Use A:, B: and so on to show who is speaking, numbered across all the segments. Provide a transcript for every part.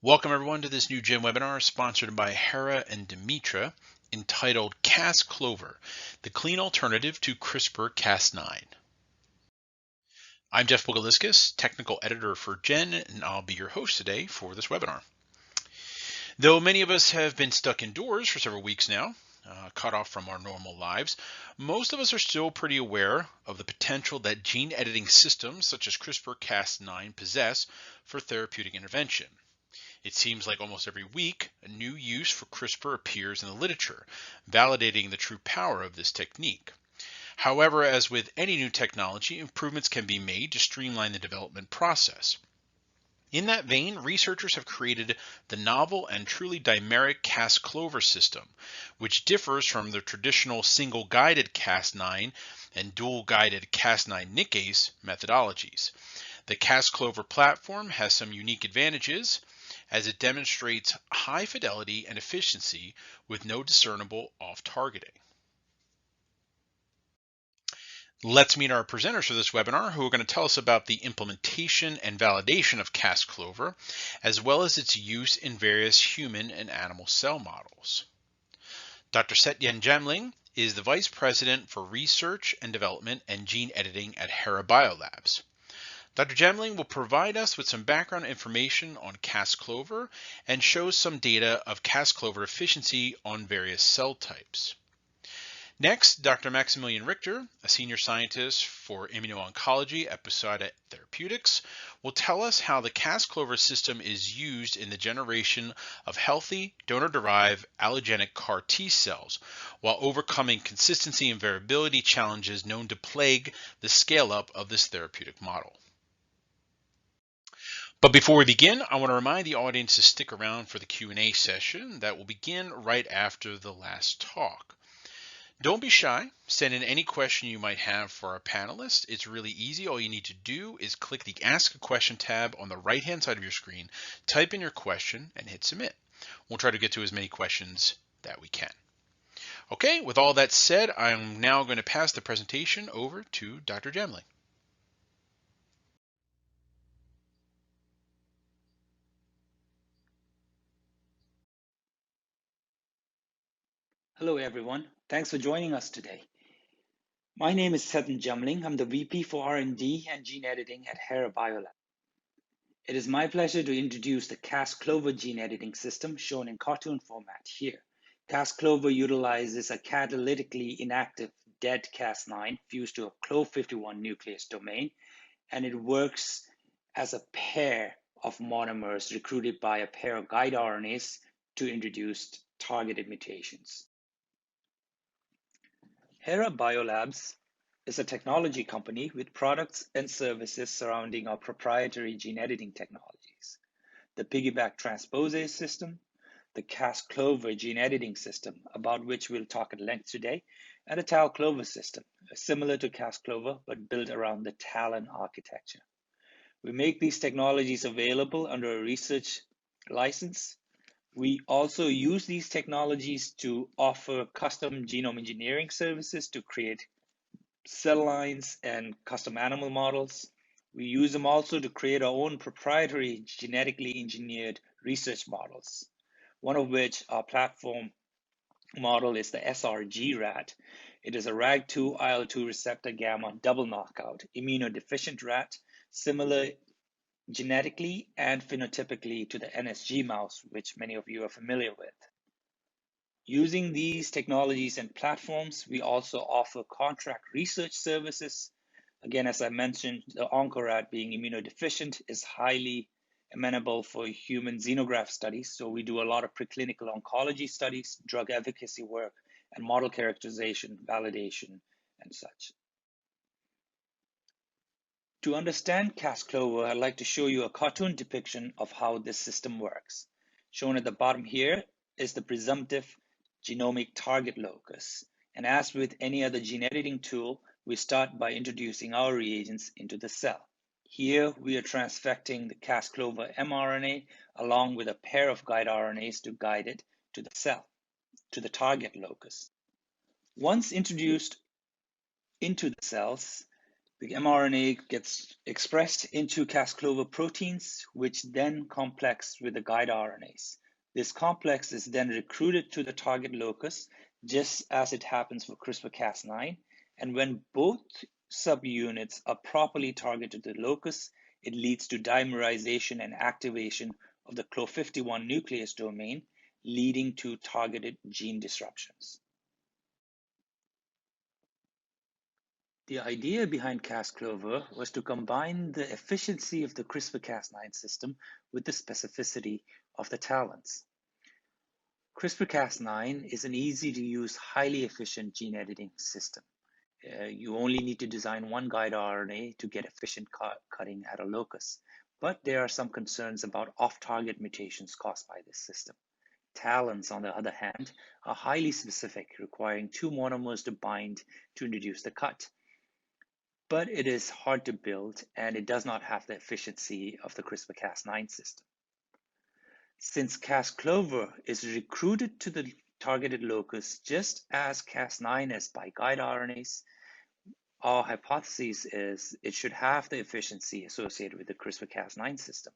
A: Welcome everyone to this new Gym webinar sponsored by Hera and Dimitra entitled Cas-CLOVER, the clean alternative to CRISPR-Cas9. I'm Jeff Bogaliskas, technical editor for Gen, and I'll be your host today for this webinar. Though many of us have been stuck indoors for several weeks now, cut off from our normal lives, most of us are still pretty aware of the potential that gene editing systems such as CRISPR-Cas9 possess for therapeutic intervention. It seems like almost every week, a new use for CRISPR appears in the literature, validating the true power of this technique. However, as with any new technology, improvements can be made to streamline the development process. In that vein, researchers have created the novel and truly dimeric Cas-CLOVER system, which differs from the traditional single-guided Cas9 and dual-guided Cas9 nickase methodologies. The Cas-CLOVER platform has some unique advantages, as it demonstrates high fidelity and efficiency with no discernible off-targeting. Let's meet our presenters for this webinar, who are going to tell us about the implementation and validation of Cas-CLOVER, as well as its use in various human and animal cell models. Dr. Setyen Jamling is the Vice President for Research and Development and Gene Editing at Hera Biolabs. Dr. Jamling will provide us with some background information on Cas-CLOVER and show some data of Cas-CLOVER efficiency on various cell types. Next, Dr. Maximilian Richter, a senior scientist for immuno-oncology at Posada Therapeutics, will tell us how the Cas-CLOVER system is used in the generation of healthy, donor-derived allogeneic CAR T cells, while overcoming consistency and variability challenges known to plague the scale-up of this therapeutic model. But before we begin, I want to remind the audience to stick around for the Q&A session that will begin right after the last talk. Don't be shy. Send in any question you might have for our panelists. It's really easy. All you need to do is click the Ask a Question tab on the right-hand side of your screen, type in your question, and hit Submit. We'll try to get to as many questions that we can. Okay, with all that said, I'm now going to pass the presentation over to Dr. Jamling.
B: Hello, everyone. Thanks for joining us today. My name is Setyen Jamling. I'm the VP for R&D and Gene Editing at Hera Biolab. It is my pleasure to introduce the Cas-CLOVER gene editing system shown in cartoon format here. Cas-CLOVER utilizes a catalytically inactive dead Cas9 fused to a CLOV51 nuclease domain, and it works as a pair of monomers recruited by a pair of guide RNAs to introduce targeted mutations. Hera Biolabs is a technology company with products and services surrounding our proprietary gene editing technologies, the piggyback transposase system, the Cas-CLOVER gene editing system, about which we'll talk at length today, and the Tau-CLOVER system, similar to Cas-CLOVER but built around the TALEN architecture. We make these technologies available under a research license. We also use these technologies to offer custom genome engineering services to create cell lines and custom animal models. We use them also to create our own proprietary genetically engineered research models, one of which our platform model is the SRG rat. It is a RAG2 IL-2 receptor gamma double knockout immunodeficient rat, similar genetically and phenotypically to the NSG mouse, which many of you are familiar with. Using these technologies and platforms, we also offer contract research services. Again, as I mentioned, the oncorat being immunodeficient is highly amenable for human xenograft studies. So we do a lot of preclinical oncology studies, drug efficacy work, and model characterization, validation, and such. To understand Cas-CLOVER, I'd like to show you a cartoon depiction of how this system works. Shown at the bottom here is the presumptive genomic target locus. And as with any other gene editing tool, we start by introducing our reagents into the cell. Here, we are transfecting the Cas-CLOVER mRNA along with a pair of guide RNAs to guide it to the cell, to the target locus. Once introduced into the cells, The mRNA gets expressed into Cas-CLOVER proteins, which then complex with the guide RNAs. This complex is then recruited to the target locus, just as it happens for CRISPR-Cas9. And when both subunits are properly targeted to the locus, it leads to dimerization and activation of the CLO51 nuclease domain, leading to targeted gene disruptions. The idea behind Cas-CLOVER was to combine the efficiency of the CRISPR-Cas9 system with the specificity of the talents. CRISPR-Cas9 is an easy-to-use, highly efficient gene editing system. You only need to design one guide RNA to get efficient cutting at a locus, but there are some concerns about off-target mutations caused by this system. Talents, on the other hand, are highly specific, requiring two monomers to bind to introduce the cut. But it is hard to build, and it does not have the efficiency of the CRISPR-Cas9 system. Since Cas-CLOVER is recruited to the targeted locus just as Cas9 is by guide RNAs, our hypothesis is it should have the efficiency associated with the CRISPR-Cas9 system.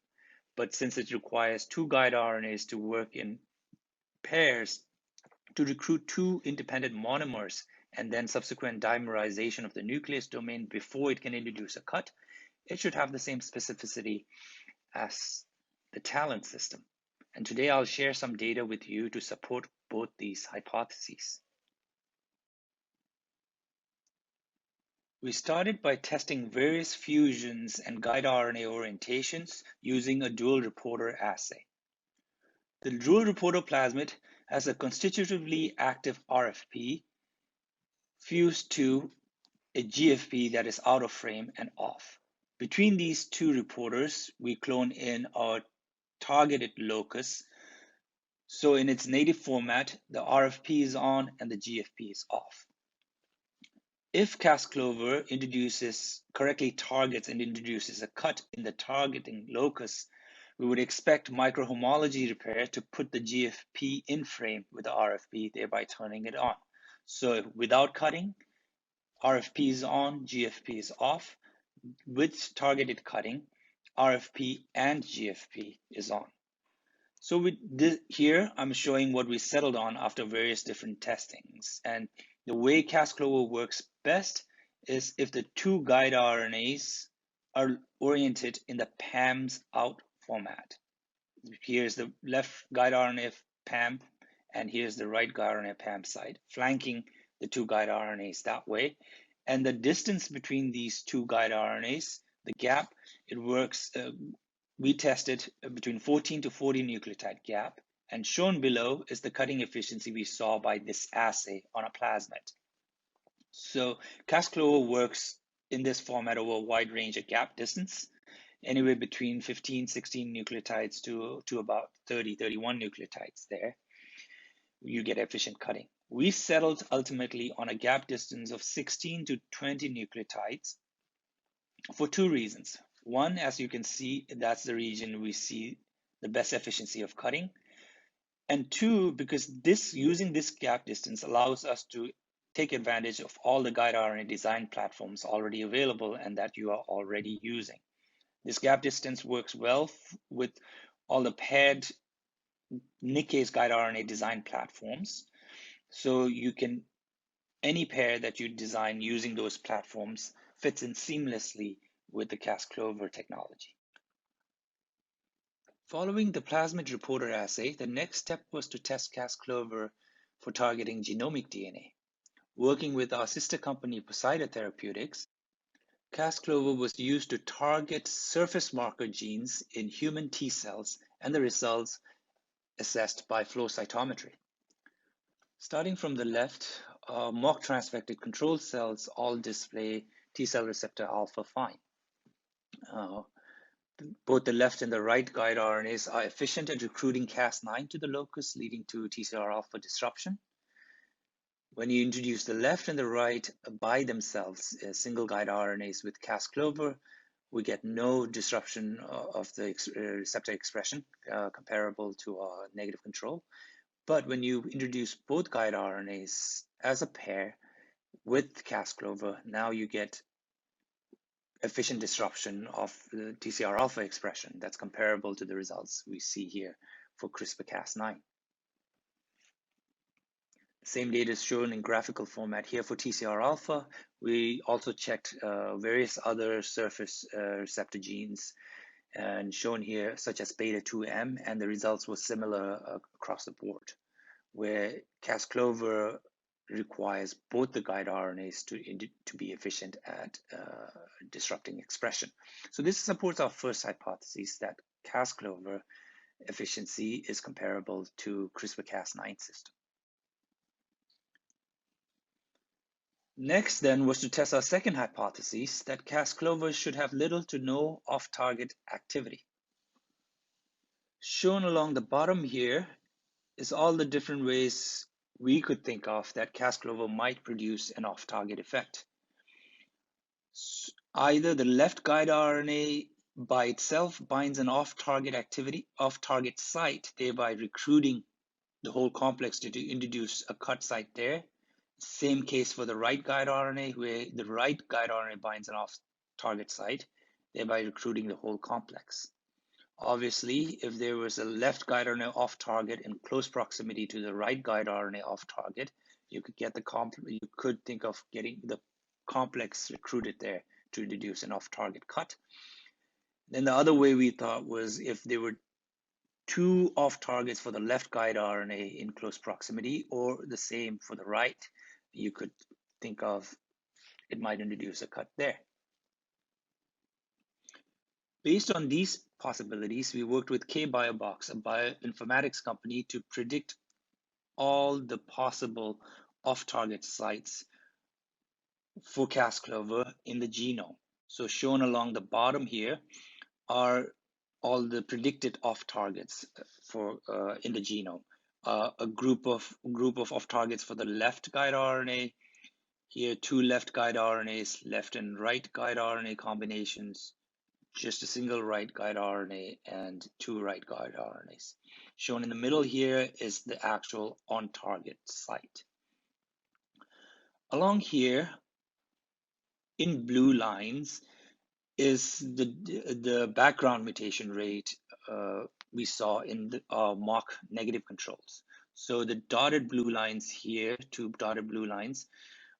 B: But since it requires two guide RNAs to work in pairs to recruit two independent monomers and then subsequent dimerization of the nuclease domain before it can introduce a cut, it should have the same specificity as the talent system. And today I'll share some data with you to support both these hypotheses. We started by testing various fusions and guide RNA orientations using a dual reporter assay. The dual reporter plasmid has a constitutively active RFP fused to a GFP that is out of frame and off. Between these two reporters, we clone in our targeted locus. So in its native format, the RFP is on and the GFP is off. If Cas-CLOVER correctly targets and introduces a cut in the targeting locus, we would expect microhomology repair to put the GFP in frame with the RFP, thereby turning it on. So without cutting, RFP is on, GFP is off. With targeted cutting, RFP and GFP is on. So with this, here, I'm showing what we settled on after various different testings. And the way Cas-CLOVER works best is if the two guide RNAs are oriented in the PAMS out format. Here's the left guide RNA PAM, and here's the right guide RNA PAM side, flanking the two guide RNAs that way. And the distance between these two guide RNAs, the gap, it works, we tested between 14 to 40 nucleotide gap, and shown below is the cutting efficiency we saw by this assay on a plasmid. So Cas-CLOVER works in this format over a wide range of gap distance, anywhere between 15, 16 nucleotides to about 30, 31 nucleotides there. You get efficient cutting. We settled ultimately on a gap distance of 16 to 20 nucleotides for two reasons. One, as you can see, that's the region we see the best efficiency of cutting. And two, because using this gap distance allows us to take advantage of all the guide RNA design platforms already available and that you are already using. This gap distance works well with all the paired nickase guide RNA design platforms. So any pair that you design using those platforms fits in seamlessly with the Cas-CLOVER technology. Following the plasmid reporter assay, the next step was to test Cas-CLOVER for targeting genomic DNA. Working with our sister company, Poseida Therapeutics, Cas-CLOVER was used to target surface marker genes in human T cells, and the results assessed by flow cytometry. Starting from the left, mock transfected control cells all display T cell receptor alpha fine. Both the left and the right guide RNAs are efficient at recruiting Cas9 to the locus, leading to TCR alpha disruption. When you introduce the left and the right by themselves, single guide RNAs with Cas-CLOVER, we get no disruption of the receptor expression comparable to a negative control. But when you introduce both guide RNAs as a pair with Cas-CLOVER, now you get efficient disruption of the TCR alpha expression that's comparable to the results we see here for CRISPR-Cas9. Same data is shown in graphical format here for TCR alpha. We also checked various other surface receptor genes and shown here, such as beta-2M, and the results were similar across the board, where Cas-CLOVER requires both the guide RNAs to be efficient at disrupting expression. So this supports our first hypothesis that Cas-CLOVER efficiency is comparable to CRISPR-Cas9 system. Next then was to test our second hypothesis that Cas-CLOVER should have little to no off-target activity. Shown along the bottom here is all the different ways we could think of that Cas-CLOVER might produce an off-target effect. Either the left guide RNA by itself binds an off-target site, thereby recruiting the whole complex to introduce a cut site there. Same case for the right guide RNA, where the right guide RNA binds an off-target site, thereby recruiting the whole complex. Obviously, if there was a left guide RNA off-target in close proximity to the right guide RNA off-target, you could think of getting the complex recruited there to introduce an off-target cut. Then the other way we thought was if there were two off-targets for the left guide RNA in close proximity, or the same for the right, you could think of it might introduce a cut there. Based on these possibilities, we worked with KBiobox, a bioinformatics company, to predict all the possible off-target sites for Cas-CLOVER in the genome. So shown along the bottom here are all the predicted off-targets for in the genome. A group of off-targets for the left guide RNA. Here, two left guide RNAs, left and right guide RNA combinations, just a single right guide RNA, and two right guide RNAs. Shown in the middle here is the actual on-target site. Along here, in blue lines, is the background mutation rate we saw in the mock negative controls. So the dotted blue lines here, two dotted blue lines,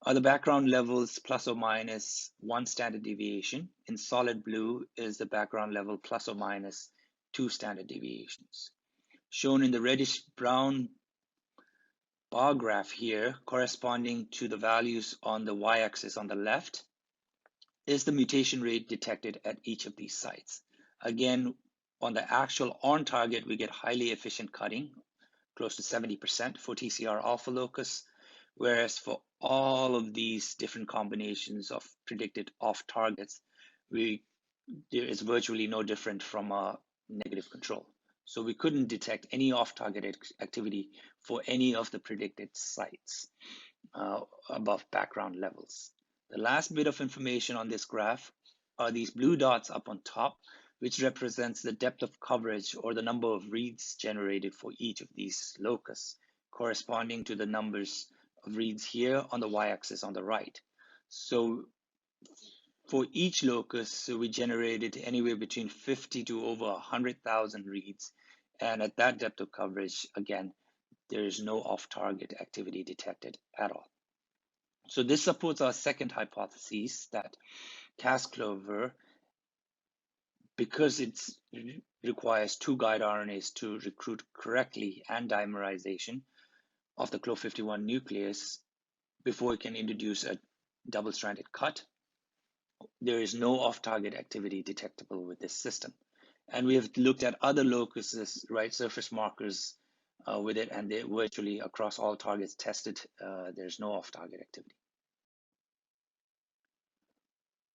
B: are the background levels plus or minus 1 standard deviation. In solid blue is the background level plus or minus 2 standard deviations. Shown in the reddish brown bar graph here, corresponding to the values on the y-axis on the left, is the mutation rate detected at each of these sites. Again, on the actual on target, we get highly efficient cutting, close to 70% for TCR alpha locus, whereas for all of these different combinations of predicted off targets, there is virtually no different from a negative control. So we couldn't detect any off target activity for any of the predicted sites above background levels. The last bit of information on this graph are these blue dots up on top, which represents the depth of coverage or the number of reads generated for each of these locus, corresponding to the numbers of reads here on the y-axis on the right. So for each locus, we generated anywhere between 50 to over 100,000 reads. And at that depth of coverage, again, there is no off-target activity detected at all. So this supports our second hypothesis that Cas-CLOVER, because it requires two guide RNAs to recruit correctly and dimerization of the CLO51 nucleus before it can introduce a double-stranded cut, there is no off-target activity detectable with this system. And we have looked at other locuses, right, surface markers with it, and they virtually across all targets tested, there's no off-target activity.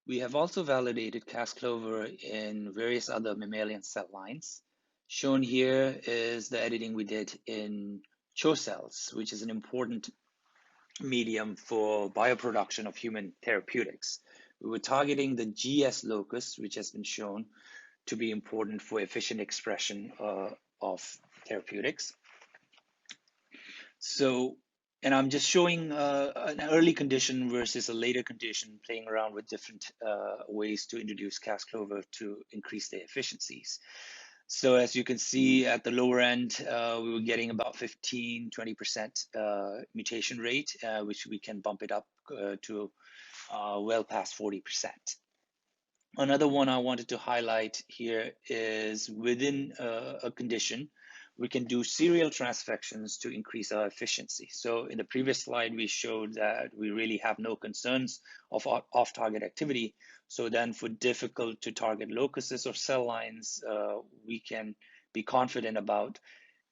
B: We have also validated Cas-CLOVER in various other mammalian cell lines. Shown here is the editing we did in CHO cells, which is an important medium for bioproduction of human therapeutics. We were targeting the GS locus, which has been shown to be important for efficient expression of therapeutics. So And I'm just showing an early condition versus a later condition, playing around with different ways to introduce Cas-CLOVER to increase their efficiencies. So as you can see at the lower end, we were getting about 15–20% mutation rate, which we can bump it up to well past 40%. Another one I wanted to highlight here is within a condition, we can do serial transfections to increase our efficiency. So in the previous slide, we showed that we really have no concerns of off-target activity. So then for difficult to target locuses or cell lines, we can be confident about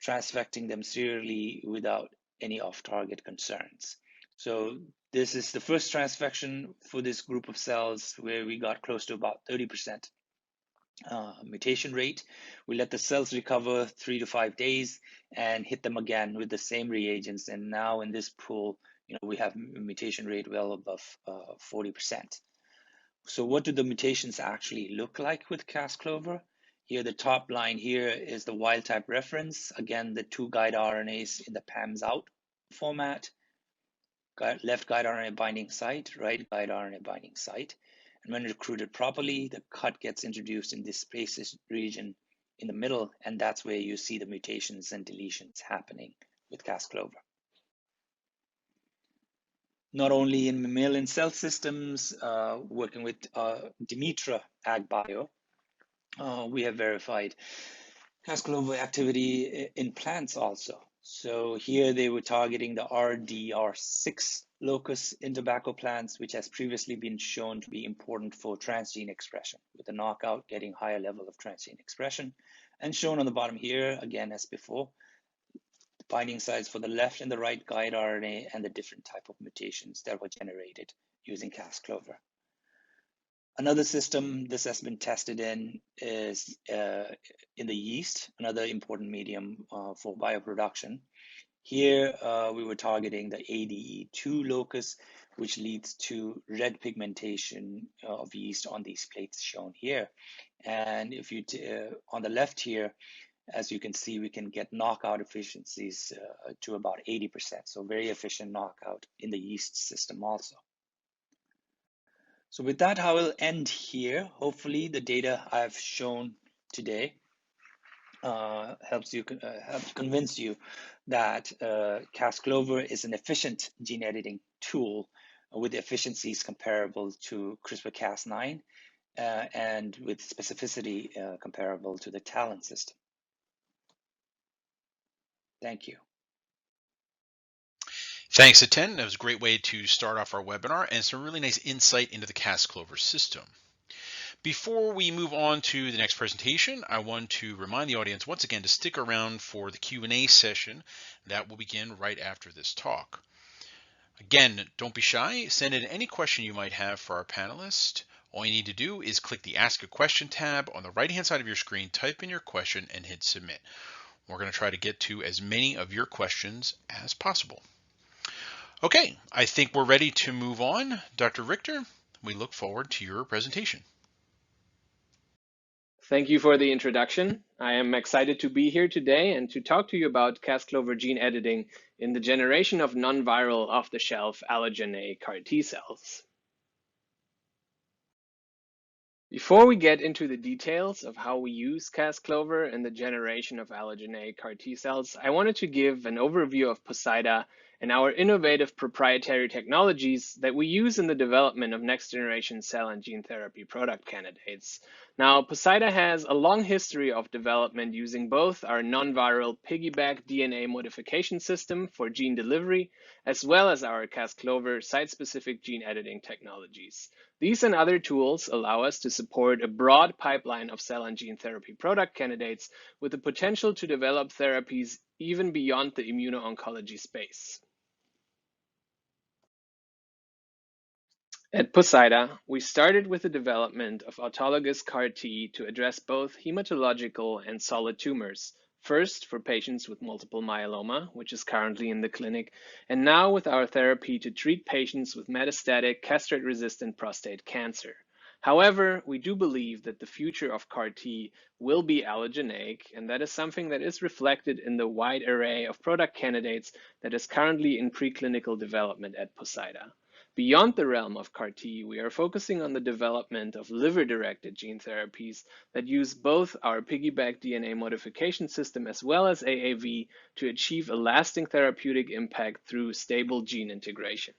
B: transfecting them serially without any off-target concerns. So this is the first transfection for this group of cells where we got close to about 30% mutation rate. We let the cells recover 3 to 5 days and hit them again with the same reagents. And now in this pool, we have a mutation rate well above 40%. So what do the mutations actually look like with Cas-CLOVER? Here, the top line here is the wild type reference. Again, the 2 guide RNAs in the PAMS out format. Left guide RNA binding site, right guide RNA binding site. And when recruited properly, the cut gets introduced in this spaces region in the middle, and that's where you see the mutations and deletions happening with Cas-CLOVER. Not only in mammalian cell systems, working with Dimitra AgBio, we have verified Cas-CLOVER activity in plants also. So here they were targeting the RDR6 locus in tobacco plants, which has previously been shown to be important for transgene expression, with the knockout getting higher level of transgene expression. And shown on the bottom here, again as before, the binding sites for the left and the right guide RNA and the different type of mutations that were generated using Cas-CLOVER. Another system this has been tested in is in the yeast, another important medium for bioproduction. Here we were targeting the ADE2 locus, which leads to red pigmentation of yeast on these plates shown here. And if you on the left here, as you can see, we can get knockout efficiencies to about 80%. So very efficient knockout in the yeast system also. So with that, I will end here. Hopefully the data I've shown today helps convince you that Cas-CLOVER is an efficient gene editing tool with efficiencies comparable to CRISPR-Cas9 and with specificity comparable to the TALEN system. Thank you.
A: Thanks, Aten. That was a great way to start off our webinar and some really nice insight into the Cas-CLOVER system. Before we move on to the next presentation, I want to remind the audience once again to stick around for the Q&A session that will begin right after this talk. Again, don't be shy. Send in any question you might have for our panelists. All you need to do is click the Ask a Question tab on the right-hand side of your screen, type in your question, and hit Submit. We're going to try to get to as many of your questions as possible. Okay, I think we're ready to move on. Dr. Richter, we look forward to your presentation.
C: Thank you for the introduction. I am excited to be here today and to talk to you about Cas-CLOVER gene editing in the generation of non-viral off-the-shelf allogeneic CAR T cells. Before we get into the details of how we use Cas-CLOVER in the generation of allogeneic CAR T cells, I wanted to give an overview of Poseida and our innovative proprietary technologies that we use in the development of next-generation cell and gene therapy product candidates. Now, Poseida has a long history of development using both our non-viral piggyback DNA modification system for gene delivery, as well as our Cas-CLOVER site-specific gene editing technologies. These and other tools allow us to support a broad pipeline of cell and gene therapy product candidates with the potential to develop therapies even beyond the immuno-oncology space. At Poseida, we started with the development of autologous CAR T to address both hematological and solid tumors, first for patients with multiple myeloma, which is currently in the clinic, and now with our therapy to treat patients with metastatic castrate-resistant prostate cancer. However, we do believe that the future of CAR-T will be allogeneic, and that is something that is reflected in the wide array of product candidates that is currently in preclinical development at Poseida. Beyond the realm of CAR-T, we are focusing on the development of liver-directed gene therapies that use both our piggyback DNA modification system as well as AAV to achieve a lasting therapeutic impact through stable gene integration.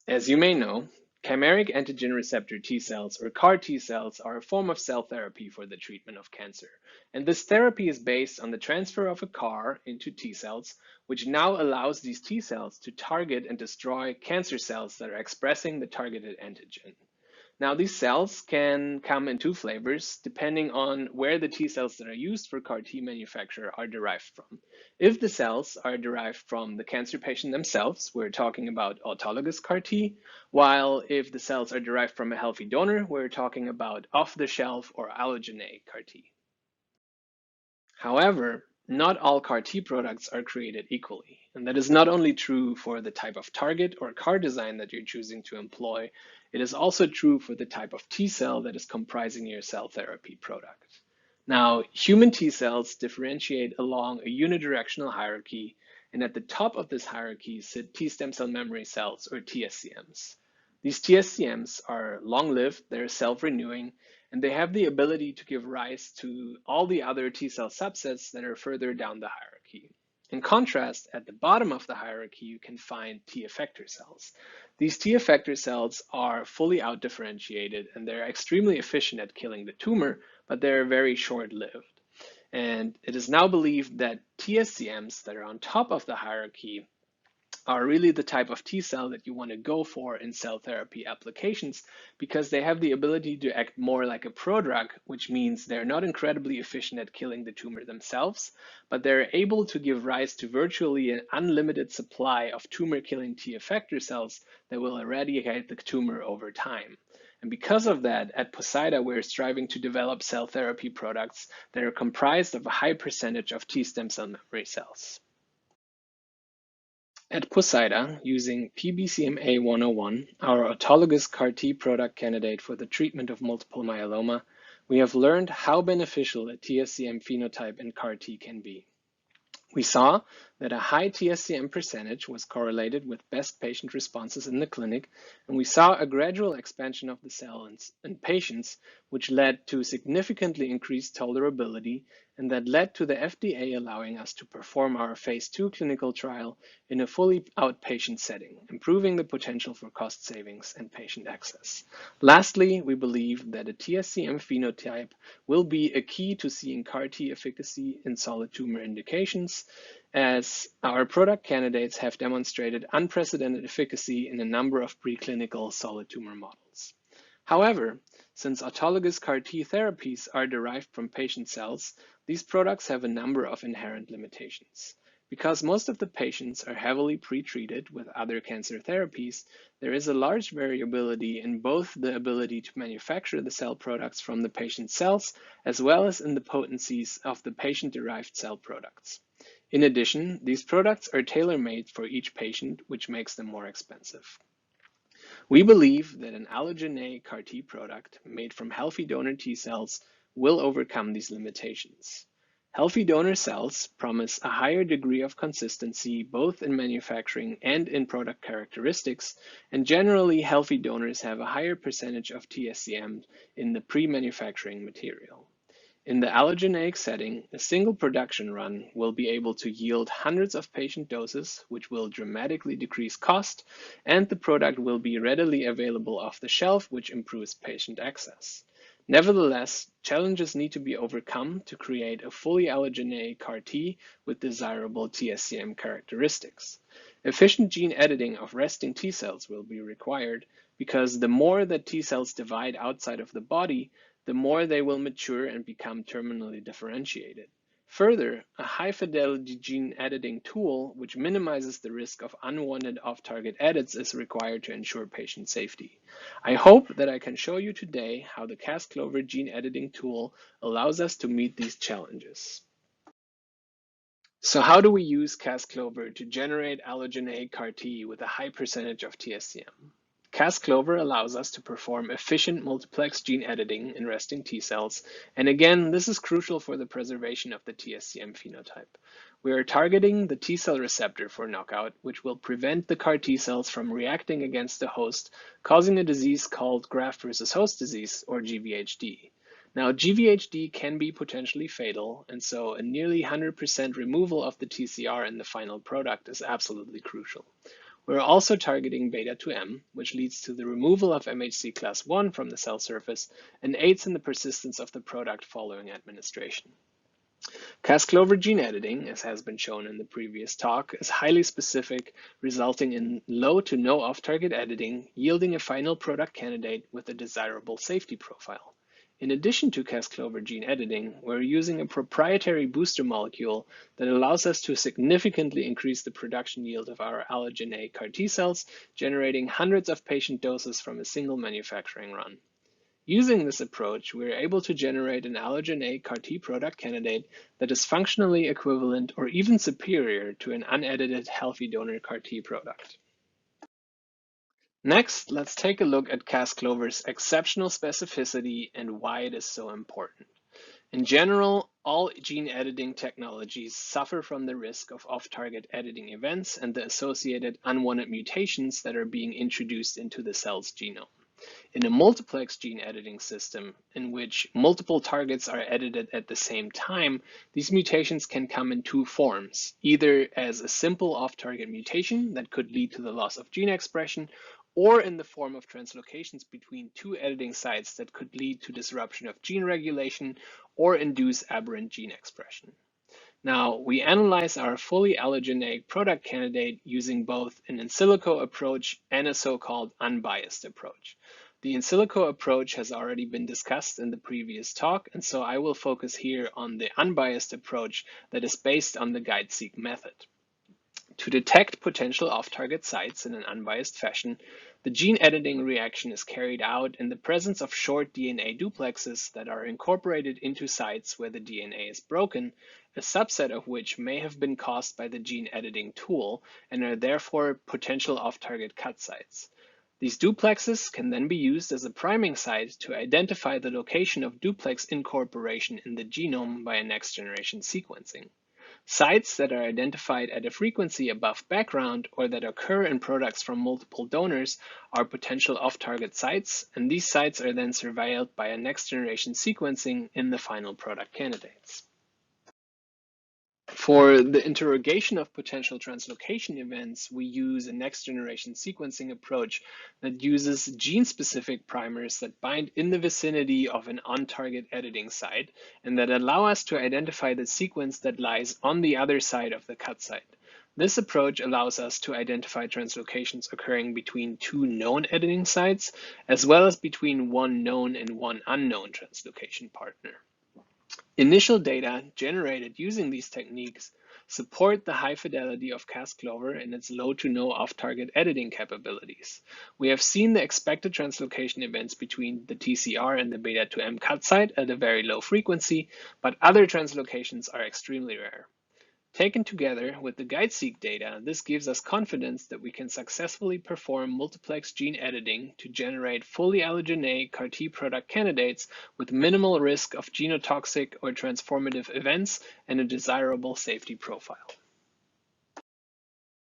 C: As you may know, chimeric antigen receptor T cells, or CAR T cells, are a form of cell therapy for the treatment of cancer. And this therapy is based on the transfer of a CAR into T cells, which now allows these T cells to target and destroy cancer cells that are expressing the targeted antigen. Now, these cells can come in two flavors depending on where the T cells that are used for CAR T manufacture are derived from. If the cells are derived from the cancer patient themselves, we're talking about autologous CAR T, while if the cells are derived from a healthy donor, we're talking about off-the-shelf or allogeneic CAR T. However, not all CAR T products are created equally, and that is not only true for the type of target or CAR design that you're choosing to employ, it is also true for the type of T cell that is comprising your cell therapy product. Now, human T cells differentiate along a unidirectional hierarchy, and at the top of this hierarchy sit T stem cell memory cells, or TSCMs. These TSCMs are long-lived, they're self-renewing, and they have the ability to give rise to all the other T cell subsets that are further down the hierarchy. In contrast, at the bottom of the hierarchy, you can find T effector cells. These T effector cells are fully out-differentiated, and they're extremely efficient at killing the tumor, but they're very short-lived. And it is now believed that TSCMs that are on top of the hierarchy are really the type of T cell that you want to go for in cell therapy applications because they have the ability to act more like a prodrug, which means they're not incredibly efficient at killing the tumor themselves, but they're able to give rise to virtually an unlimited supply of tumor-killing T effector cells that will eradicate the tumor over time. And because of that, at Poseida, we're striving to develop cell therapy products that are comprised of a high percentage of T stem cell memory cells. At Poseida, using PBCMA-101, our autologous CAR-T product candidate for the treatment of multiple myeloma, we have learned how beneficial a TSCM phenotype in CAR-T can be. We saw that a high TSCM percentage was correlated with best patient responses in the clinic, and we saw a gradual expansion of the cell in patients, which led to significantly increased tolerability, and that led to the FDA allowing us to perform our phase 2 clinical trial in a fully outpatient setting, improving the potential for cost savings and patient access. Lastly, we believe that a TSCM phenotype will be a key to seeing CAR-T efficacy in solid tumor indications, as our product candidates have demonstrated unprecedented efficacy in a number of preclinical solid tumor models. However, since autologous CAR-T therapies are derived from patient cells, these products have a number of inherent limitations. Because most of the patients are heavily pretreated with other cancer therapies, there is a large variability in both the ability to manufacture the cell products from the patient cells, as well as in the potencies of the patient-derived cell products. In addition, these products are tailor-made for each patient, which makes them more expensive. We believe that an allogeneic CAR-T product made from healthy donor T cells will overcome these limitations. Healthy donor cells promise a higher degree of consistency both in manufacturing and in product characteristics, and generally healthy donors have a higher percentage of TSCM in the pre-manufacturing material. In the allogeneic setting, a single production run will be able to yield hundreds of patient doses, which will dramatically decrease cost, and the product will be readily available off the shelf, which improves patient access. Nevertheless, challenges need to be overcome to create a fully allogeneic CAR-T with desirable TSCM characteristics. Efficient gene editing of resting T cells will be required because the more that T cells divide outside of the body, the more they will mature and become terminally differentiated. Further, a high-fidelity gene editing tool, which minimizes the risk of unwanted off-target edits, is required to ensure patient safety. I hope that I can show you today how the Cas-CLOVER gene editing tool allows us to meet these challenges. So how do we use Cas-CLOVER to generate allogeneic CAR-T with a high percentage of TSCM? Cas-CLOVER allows us to perform efficient multiplex gene editing in resting T cells, and again, this is crucial for the preservation of the TSCM phenotype. We are targeting the T cell receptor for knockout, which will prevent the CAR-T cells from reacting against the host, causing a disease called graft versus host disease, or GVHD. Now, GVHD can be potentially fatal, and so a nearly 100% removal of the TCR in the final product is absolutely crucial. We're also targeting beta-2M, which leads to the removal of MHC class I from the cell surface and aids in the persistence of the product following administration. Cas-CLOVER gene editing, as has been shown in the previous talk, is highly specific, resulting in low to no off-target editing, yielding a final product candidate with a desirable safety profile. In addition to Cas-CLOVER gene editing, we're using a proprietary booster molecule that allows us to significantly increase the production yield of our allogeneic CAR-T cells, generating hundreds of patient doses from a single manufacturing run. Using this approach, we are able to generate an allogeneic CAR-T product candidate that is functionally equivalent or even superior to an unedited healthy donor CAR-T product. Next, let's take a look at Cas-CLOVER's exceptional specificity and why it is so important. In general, all gene editing technologies suffer from the risk of off-target editing events and the associated unwanted mutations that are being introduced into the cell's genome. In a multiplex gene editing system, in which multiple targets are edited at the same time, these mutations can come in two forms, either as a simple off-target mutation that could lead to the loss of gene expression, or in the form of translocations between two editing sites that could lead to disruption of gene regulation or induce aberrant gene expression. Now, we analyze our fully allogeneic product candidate using both an in silico approach and a so-called unbiased approach. The in silico approach has already been discussed in the previous talk, and so I will focus here on the unbiased approach that is based on the guide-seq method. To detect potential off-target sites in an unbiased fashion, the gene editing reaction is carried out in the presence of short DNA duplexes that are incorporated into sites where the DNA is broken, a subset of which may have been caused by the gene editing tool and are therefore potential off-target cut sites. These duplexes can then be used as a priming site to identify the location of duplex incorporation in the genome by a next-generation sequencing. Sites that are identified at a frequency above background or that occur in products from multiple donors are potential off-target sites, and these sites are then surveilled by a next-generation sequencing in the final product candidates. For the interrogation of potential translocation events, we use a next-generation sequencing approach that uses gene-specific primers that bind in the vicinity of an on-target editing site and that allow us to identify the sequence that lies on the other side of the cut site. This approach allows us to identify translocations occurring between two known editing sites, as well as between one known and one unknown translocation partner. Initial data generated using these techniques support the high fidelity of Cas-CLOVER and its low to no off-target editing capabilities. We have seen the expected translocation events between the TCR and the beta-2M cut site at a very low frequency, but other translocations are extremely rare. Taken together with the guide-seq data, this gives us confidence that we can successfully perform multiplex gene editing to generate fully allogeneic CAR-T product candidates with minimal risk of genotoxic or transformative events and a desirable safety profile.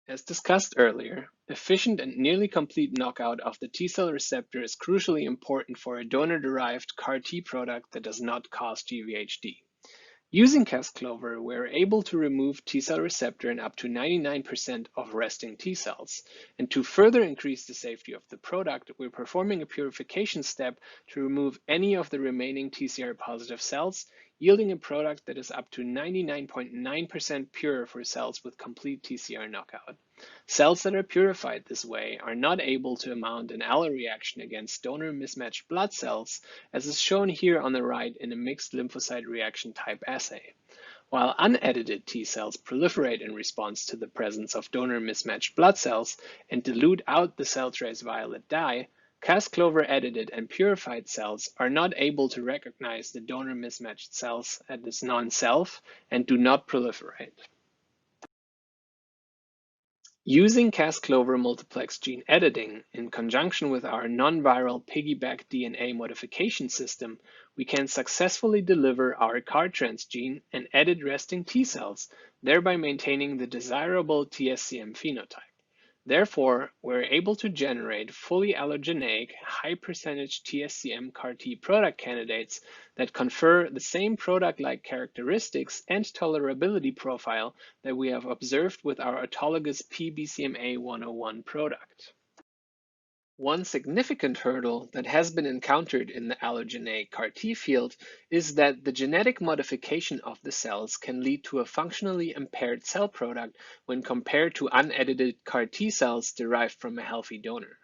C: As discussed earlier, efficient and nearly complete knockout of the T-cell receptor is crucially important for a donor-derived CAR-T product that does not cause GVHD. Using Cas-CLOVER, we're able to remove T-cell receptor in up to 99% of resting T cells. And to further increase the safety of the product, we're performing a purification step to remove any of the remaining TCR-positive cells, yielding a product that is up to 99.9% pure for cells with complete TCR knockout. Cells that are purified this way are not able to mount an alloreaction against donor mismatched blood cells, as is shown here on the right in a mixed lymphocyte reaction type assay. While unedited T cells proliferate in response to the presence of donor mismatched blood cells and dilute out the cell trace violet dye, Cas-CLOVER edited and purified cells are not able to recognize the donor mismatched cells as non-self and do not proliferate. Using Cas-CLOVER multiplex gene editing in conjunction with our non-viral piggyback DNA modification system, we can successfully deliver our CAR transgene and edit resting T cells, thereby maintaining the desirable TSCM phenotype. Therefore, we're able to generate fully allogeneic, high-percentage TSCM CAR-T product candidates that confer the same product-like characteristics and tolerability profile that we have observed with our autologous P-BCMA-101 product. One significant hurdle that has been encountered in the allogeneic CAR-T field is that the genetic modification of the cells can lead to a functionally impaired cell product when compared to unedited CAR-T cells derived from a healthy donor.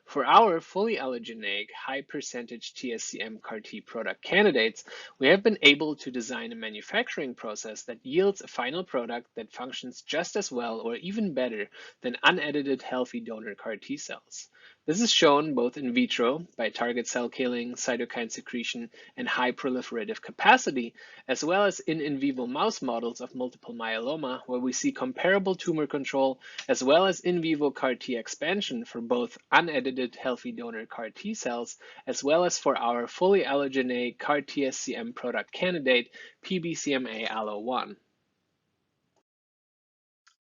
C: For our fully allogeneic, high-percentage TSCM CAR-T product candidates, we have been able to design a manufacturing process that yields a final product that functions just as well or even better than unedited healthy donor CAR-T cells. This is shown both in vitro by target cell killing, cytokine secretion, and high proliferative capacity, as well as in vivo mouse models of multiple myeloma, where we see comparable tumor control, as well as in vivo CAR-T expansion for both unedited healthy donor CAR-T cells, as well as for our fully allogeneic CAR-TSCM product candidate, P-BCMA-ALLO1.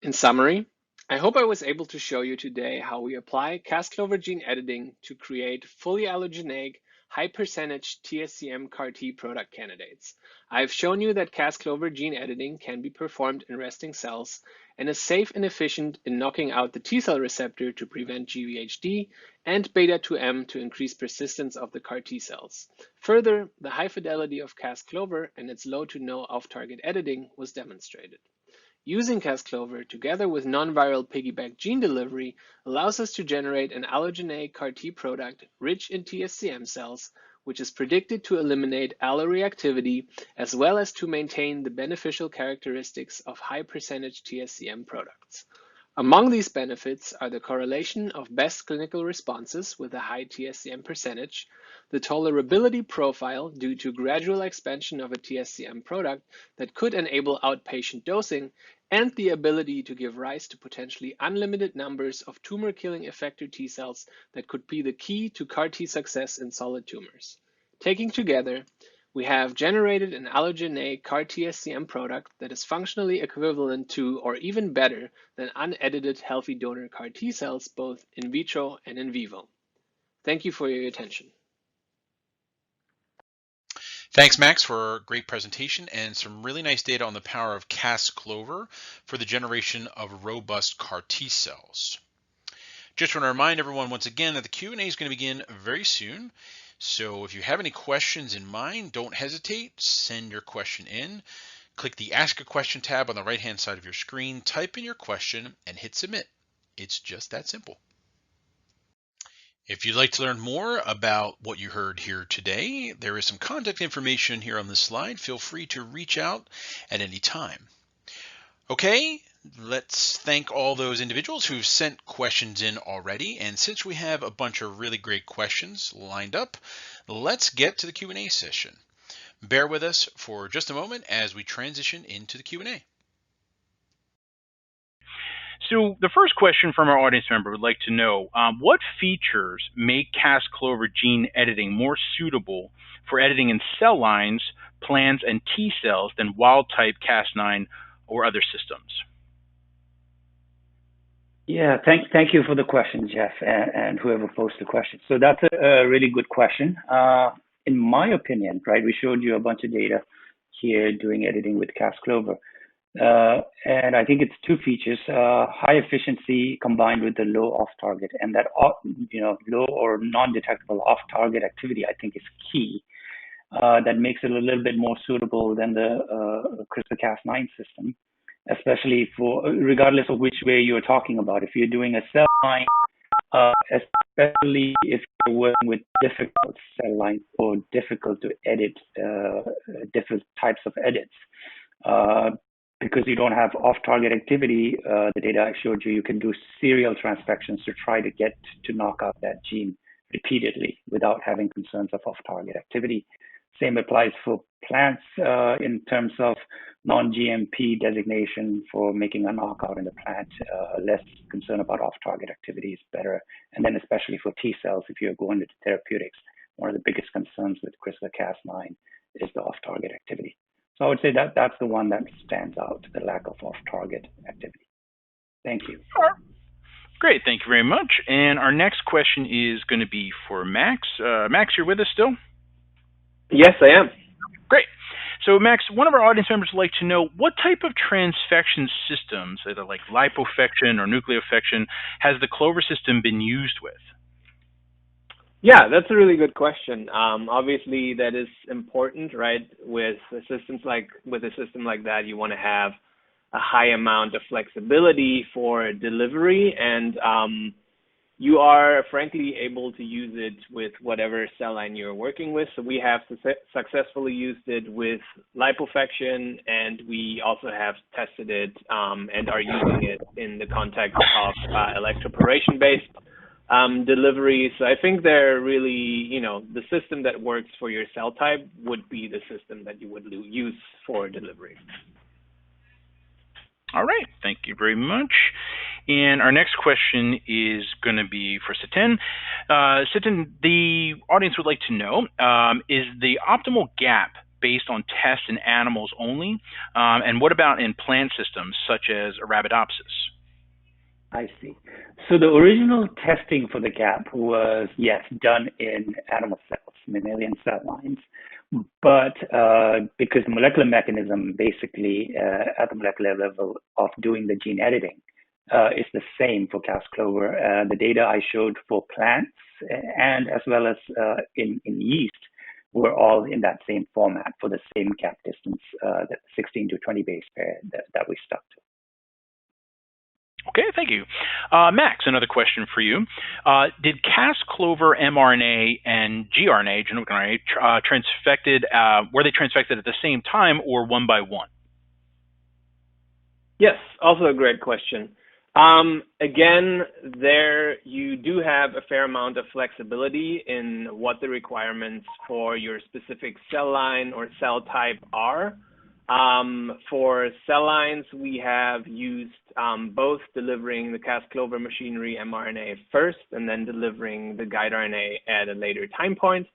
C: In summary, I hope I was able to show you today how we apply Cas-CLOVER gene editing to create fully allogeneic, high-percentage TSCM CAR-T product candidates. I've shown you that Cas-CLOVER gene editing can be performed in resting cells and is safe and efficient in knocking out the T-cell receptor to prevent GvHD and beta-2M to increase persistence of the CAR-T cells. Further, the high fidelity of Cas-CLOVER and its low to no off-target editing was demonstrated. Using Cas-CLOVER together with non-viral piggyback gene delivery allows us to generate an allogeneic CAR-T product rich in TSCM cells, which is predicted to eliminate alloreactivity as well as to maintain the beneficial characteristics of high-percentage TSCM products. Among these benefits are the correlation of best clinical responses with a high TSCM percentage, the tolerability profile due to gradual expansion of a TSCM product that could enable outpatient dosing, and the ability to give rise to potentially unlimited numbers of tumor-killing effector T cells that could be the key to CAR-T success in solid tumors. Taking together, we have generated an allogeneic CAR-TSCM product that is functionally equivalent to or even better than unedited healthy donor CAR-T cells, both in vitro and in vivo. Thank you for your attention.
A: Thanks, Max, for a great presentation and some really nice data on the power of Cas-CLOVER for the generation of robust CAR-T cells. Just want to remind everyone once again that the Q&A is going to begin very soon. So if you have any questions in mind, don't hesitate. Send your question in. Click the Ask a Question tab on the right-hand side of your screen, type in your question, and hit Submit. It's just that simple. If you'd like to learn more about what you heard here today, there is some contact information here on this slide. Feel free to reach out at any time. Okay, let's thank all those individuals who've sent questions in already. And since we have a bunch of really great questions lined up, let's get to the Q&A session. Bear with us for just a moment as we transition into the Q&A.
D: So the first question from our audience member would like to know, what features make Cas-CLOVER gene editing more suitable for editing in cell lines, plants, and T cells than wild-type Cas9 or other systems?
E: Yeah, thank you for the question, Jeff, and whoever posed the question. So that's a really good question. In my opinion, right, we showed you a bunch of data here doing editing with Cas-CLOVER. And I think it's two features, high efficiency combined with the low off-target, and that low or non-detectable off-target activity, I think, is key. That makes it a little bit more suitable than the CRISPR-Cas9 system, especially for regardless of which way you're talking about. If you're doing a cell line, especially if you're working with difficult cell lines or difficult to edit, different types of edits. Because you don't have off-target activity, the data I showed you, you can do serial transfections to try to get to knock out that gene repeatedly without having concerns of off-target activity. Same applies for plants in terms of non-GMP designation for making a knockout in the plant, less concern about off-target activities, better. And then especially for T cells, if you're going into therapeutics, one of the biggest concerns with CRISPR-Cas9 is the off-target activity. So I would say that that's the one that stands out, the lack of off-target activity. Thank you.
D: Great, thank you very much. And our next question is going to be for Max. Max, you're with us still?
C: Yes, I am.
D: Great. So Max, one of our audience members would like to know what type of transfection systems, either like lipofection or nucleofection, has the CLOVER system been used with?
C: Yeah, that's a really good question. Obviously, that is important, right? With a system like that, you want to have a high amount of flexibility for delivery, and you are frankly able to use it with whatever cell line you're working with. So we have successfully used it with lipofection, and we also have tested it and are using it in the context of electroporation-based delivery. So I think they're really, the system that works for your cell type would be the system that you would use for delivery.
D: All right, thank you very much. And our next question is going to be for Siten. Siten, the audience would like to know, is the optimal gap based on tests in animals only? And what about in plant systems such as Arabidopsis?
E: I see. So the original testing for the gap was, yes, done in animal cells, mammalian cell lines. But because the molecular mechanism basically at the molecular level of doing the gene editing is the same for Cas-CLOVER. The data I showed for plants and as well as in yeast were all in that same format for the same gap distance, the 16 to 20 base pair that we stuck to.
D: Okay, thank you. Max, another question for you. Did Cas-CLOVER mRNA and gRNA, genomic RNA, were they transfected at the same time or one by one?
C: Yes, also a great question. Again, there you do have a fair amount of flexibility in what the requirements for your specific cell line or cell type are. For cell lines, we have used both delivering the Cas-CLOVER machinery mRNA first and then delivering the guide RNA at a later time point.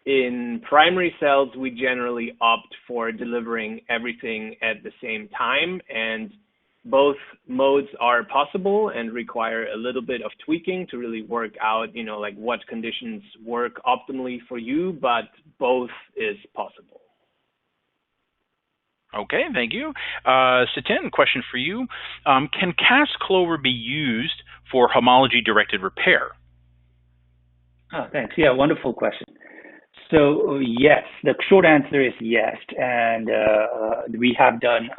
C: In primary cells, we generally opt for delivering everything at the same time, and both modes are possible and require a little bit of tweaking to really work out, like what conditions work optimally for you, but both is possible.
D: Okay, thank you. Siten, question for you. Can Cas-CLOVER be used for homology-directed repair?
E: Oh, thanks. Yeah, wonderful question. So yes, the short answer is yes, and we have done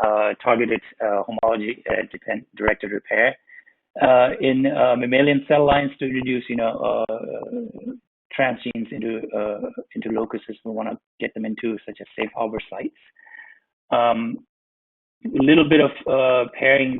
E: targeted homology-directed repair in mammalian cell lines to reduce, transgenes into locuses we want to get them into, such as safe harbor sites. A little bit of pairing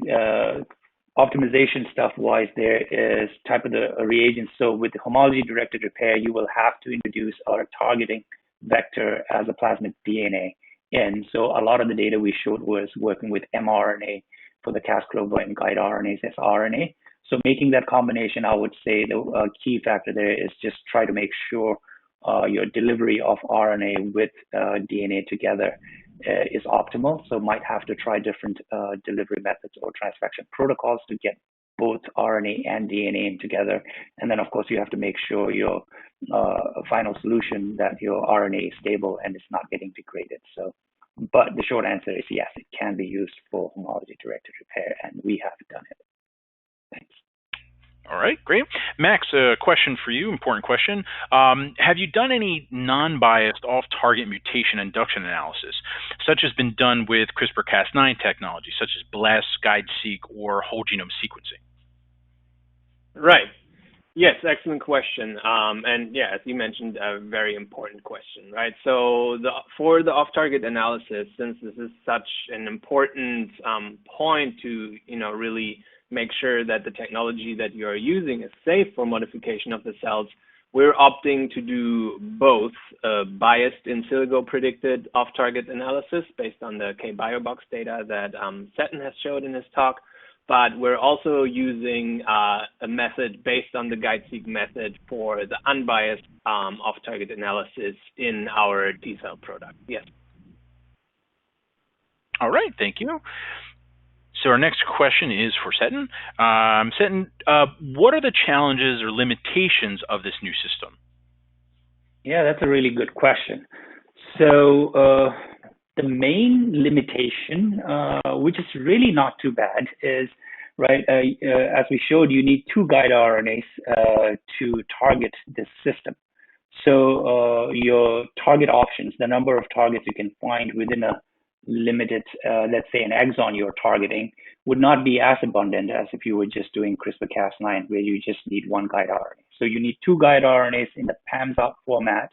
E: optimization stuff wise, there is type of the reagents. So with the homology directed repair, you will have to introduce our targeting vector as a plasmid DNA in. So a lot of the data we showed was working with mRNA for the Cas-CLOVER and guide RNAs as RNA. So making that combination, I would say the key factor there is just try to make sure your delivery of RNA with DNA together is optimal. So might have to try different delivery methods or transfection protocols to get both RNA and DNA in together. And then of course you have to make sure your final solution that your RNA is stable and it's not getting degraded. So, but the short answer is yes, it can be used for homology directed repair, and we have done it. Thanks.
D: All right, great. Max, a question for you, important question. Have you done any non-biased off-target mutation induction analysis, such as been done with CRISPR-Cas9 technology, such as BLESS, GuideSeq, or whole genome sequencing?
C: Right. Yes, excellent question. And yeah, as you mentioned, a very important question, right? So for the off-target analysis, since this is such an important point to, really make sure that the technology that you are using is safe for modification of the cells, we're opting to do both biased in silico predicted off-target analysis based on the K-BioBox data that Seton has showed in his talk, but we're also using a method based on the GuideSeq method for the unbiased off-target analysis in our T-cell product. Yes.
D: All right, thank you. So our next question is for Seton. Seton, what are the challenges or limitations of this new system?
E: Yeah, that's a really good question. So the main limitation, which is really not too bad, is, right, as we showed, you need 2 guide RNAs to target this system. So your target options, the number of targets you can find within a limited, let's say an exon you're targeting, would not be as abundant as if you were just doing CRISPR-Cas9, where you just need 1 guide RNA. So you need 2 guide RNAs in the PAMS-out format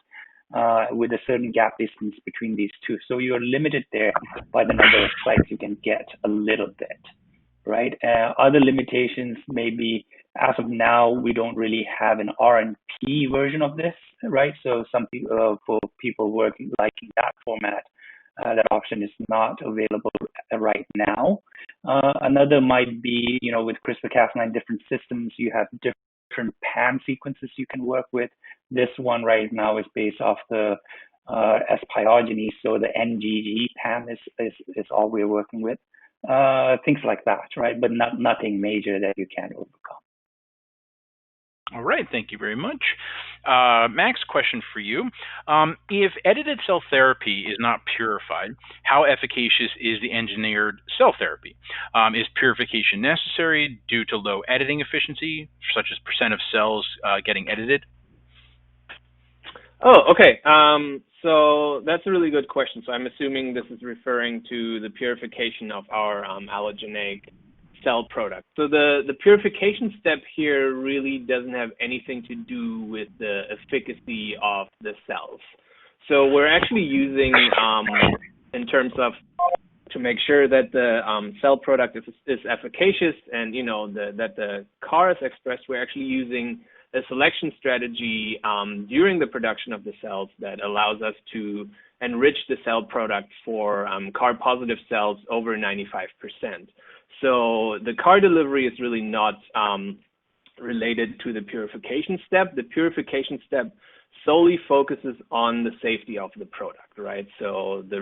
E: with a certain gap distance between these 2. So you're limited there by the number of sites you can get a little bit, right? Other limitations may be, as of now, we don't really have an RNP version of this, right? So some people, for people working liking that format, that option is not available right now. Another might be, with CRISPR-Cas9 different systems, you have different PAM sequences you can work with. This one right now is based off the S-pyogeny, so the NGG PAM is all we're working with. Things like that, right? But nothing major that you can't overcome.
D: All right, thank you very much. Max, question for you. If edited cell therapy is not purified, how efficacious is the engineered cell therapy? Is purification necessary due to low editing efficiency, such as % of cells getting edited?
C: Oh, okay. So that's a really good question. So I'm assuming this is referring to the purification of our allogeneic cell product. So the purification step here really doesn't have anything to do with the efficacy of the cells. So we're actually using, in terms of to make sure that the cell product is efficacious and that the CAR is expressed, we're actually using a selection strategy during the production of the cells that allows us to enrich the cell product for CAR positive cells over 95%. So the CAR delivery is really not related to the purification step. The purification step solely focuses on the safety of the product, right? So the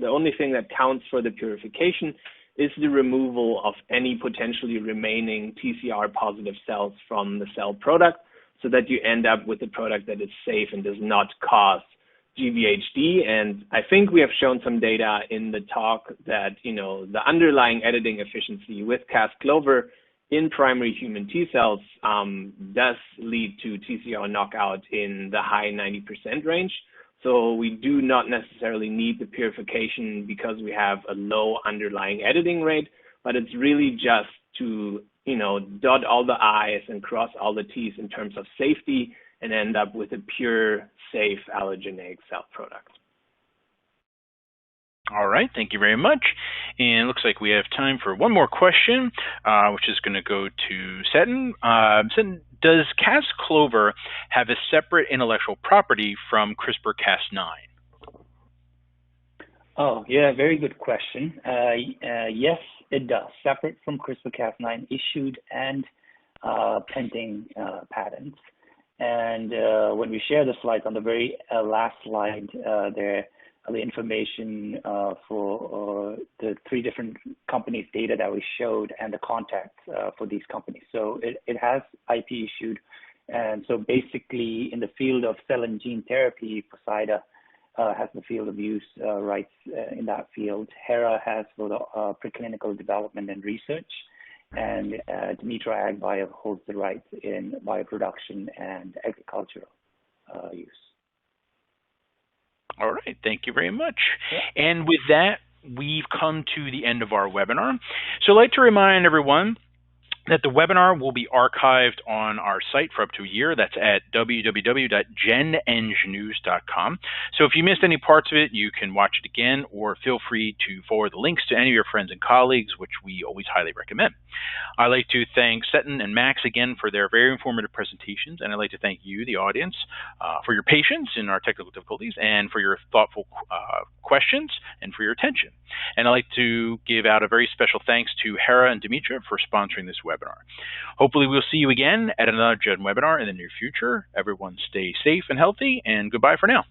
C: only thing that counts for the purification is the removal of any potentially remaining TCR positive cells from the cell product, so that you end up with a product that is safe and does not cause GVHD. And I think we have shown some data in the talk that, the underlying editing efficiency with Cas-CLOVER in primary human T cells does lead to TCR knockout in the high 90% range. So we do not necessarily need the purification because we have a low underlying editing rate, but it's really just to, dot all the I's and cross all the T's in terms of safety and end up with a pure, safe allogeneic cell product.
D: All right, thank you very much. And it looks like we have time for one more question, which is going to go to Seton. Seton, does Cas-CLOVER have a separate intellectual property from CRISPR-Cas9?
E: Oh, yeah, very good question. Yes, it does. Separate from CRISPR-Cas9 issued and pending patents. And when we share the slides, on the very last slide, there the information for the 3 different companies' data that we showed and the contacts for these companies. So it has IP issued. And so basically in the field of cell and gene therapy, Poseida has the field of use rights in that field. Hera has for the preclinical development and research. And Demetra Ag Bio holds the rights in bioproduction and agricultural use.
D: All right, thank you very much. Yeah. And with that, we've come to the end of our webinar. So I'd like to remind everyone that the webinar will be archived on our site for up to a year. That's at www.genengnews.com. So if you missed any parts of it, you can watch it again, or feel free to forward the links to any of your friends and colleagues, which we always highly recommend. I'd like to thank Seton and Max again for their very informative presentations, and I'd like to thank you, the audience, for your patience in our technical difficulties, and for your thoughtful questions, and for your attention. And I'd like to give out a very special thanks to Hera and Dimitra for sponsoring this webinar. Hopefully we'll see you again at another Gen webinar in the near future. Everyone stay safe and healthy, and goodbye for now.